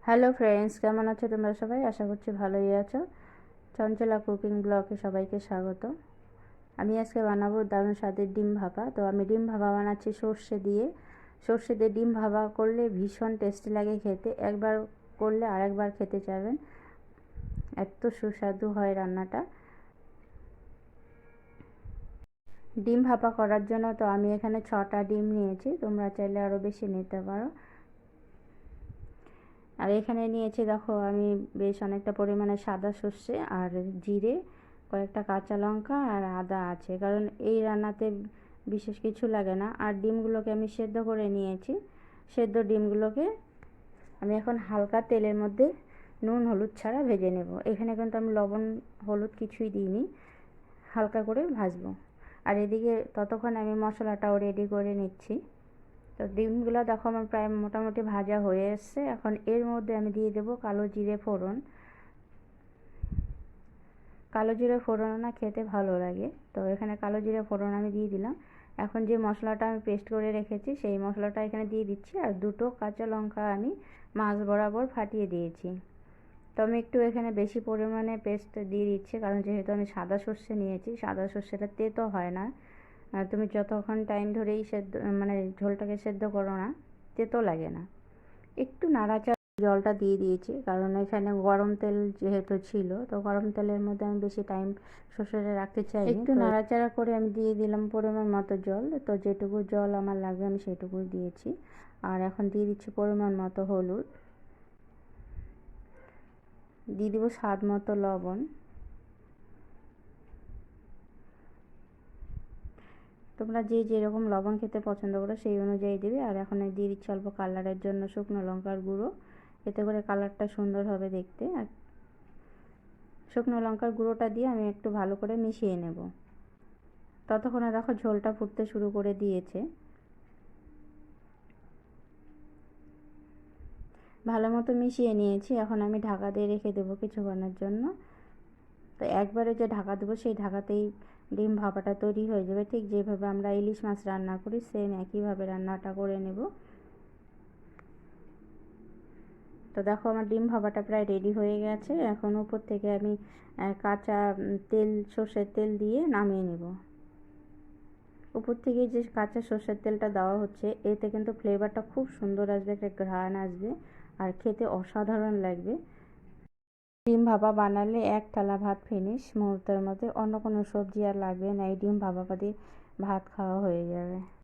Hello friends, কেমন আছো তোমরা সবাই? আশা করছি ভালোই আছো। চঞ্চলা কুকিং ব্লগে সবাইকে স্বাগত। আমি আজকে বানাবো দারুণ স্বাদের ডিম ভাপা। তো আমি ডিম ভাপা বানাচ্ছি সর্ষে দিয়ে ডিম ভাপা করলে ভীষণ টেস্টি লাগে খেতে। একবার করলে আরেকবার খেতে চাইবেন, এত সুস্বাদু হয় রান্নাটা। ডিম ভাপা করার জন্য তো আমি এখানে 6টা ডিম নিয়েছি, তোমরা চাইলে আরও বেশি নিতে পারো। আর এখানে নিয়েছি, দেখো আমি বেশ অনেকটা পরিমাণে সাদা সর্ষে আর জিরে, কয়েকটা কাঁচা লঙ্কা আর আদা আছে, কারণ এই রান্নাতে বিশেষ কিছু লাগে না। আর ডিমগুলোকে আমি সেদ্ধ করে নিয়েছি। সেদ্ধ ডিমগুলোকে আমি এখন হালকা তেলের মধ্যে নুন হলুদ ছাড়া ভেজে নেব। এখানে কিন্তু আমি লবণ হলুদ কিছুই দিইনি, হালকা করে ভাজবো। আর এদিকে ততক্ষণ আমি মশলাটাও রেডি করে নিচ্ছি। তো ডিমগুলো দেখো আমার প্রায় মোটামুটি ভাজা হয়ে এসছে। এখন এর মধ্যে আমি দিয়ে দেবো কালো জিরে ফোড়ন। কালো জিরে ফোড়ন না খেতে ভালো লাগে, তো এখানে কালো জিরে ফোড়ন আমি দিয়ে দিলাম। এখন যে মশলাটা আমি পেস্ট করে রেখেছি সেই মশলাটা এখানে দিয়ে দিচ্ছি। আর দুটো কাঁচা লঙ্কা আমি মাঝ বরাবর ফাটিয়ে দিয়েছি। তো আমি একটু এখানে বেশি পরিমাণে পেস্ট দিয়ে দিচ্ছি, কারণ যেহেতু আমি সাদা সর্ষে নিয়েছি, সাদা সর্ষেটা তেতো হয় না। তুমি যতক্ষণ টাইম ধরেই সেদ্ধ মানে ঝোলটাকে সেদ্ধ করো না, তেতো লাগে না। একটু নাড়াচাড়া জলটা দিয়ে দিয়েছি, কারণ এখানে গরম তেল যেহেতু ছিল, তো গরম তেলের মধ্যে আমি বেশি টাইম সর্ষেটা রাখতে চাইনি। একটু নাড়াচাড়া করে আমি দিয়ে দিলাম পরিমাণ মতো জল। তো যেটুকু জল আমার লাগবে আমি সেটুকু দিয়েছি। আর এখন দিয়ে দিচ্ছি পরিমাণ মতো হলুদ, দিয়ে দিব স্বাদ মতো লবণ। তোমরা যে যেরকম লবণ খেতে পছন্দ করো সেই অনুযায়ী দেবে। আর এখন দিয়ে দিচ্ছি অল্প কালারের জন্য শুকনো লঙ্কার গুঁড়ো, এতে করে কালারটা সুন্দর হবে দেখতে। আর শুকনো লঙ্কার গুঁড়োটা দিয়ে আমি একটু ভালো করে মিশিয়ে নেব। ততক্ষণে দেখো ঝোলটা ফুটতে শুরু করে দিয়েছে। ভালো মতো মিশিয়ে নিয়েছি, এখন আমি ঢাকা দিয়ে রেখে দেবো কিছুক্ষণের জন্য। তো একবারে যে ঢাকা দেবো সেই ঢাকাতেই ডিম ভাপাটা তৈরি হয়ে যাবে, ঠিক যেভাবে আমরা ইলিশ মাছ রান্না করি সেম একইভাবে রান্নাটা করে নেব। তো দেখো আমার ডিম ভাপাটা প্রায় রেডি হয়ে গেছে। এখন উপর থেকে আমি কাঁচা তেল, সর্ষের তেল দিয়ে নামিয়ে নেব। উপর থেকে যে কাঁচা সর্ষের তেলটা দেওয়া হচ্ছে, এতে কিন্তু ফ্লেভারটা খুব সুন্দর আসবে, একটা ঘ্রাণ আসবে আর খেতে অসাধারণ লাগবে। ডিম ভাপা বানালে এক থালা ভাত ফিনিশ মুহূর্তের মধ্যে, অন্য কোনো সবজি আর লাগবে না, এই ডিম ভাপা দিয়ে ভাত খাওয়া হয়ে যাবে।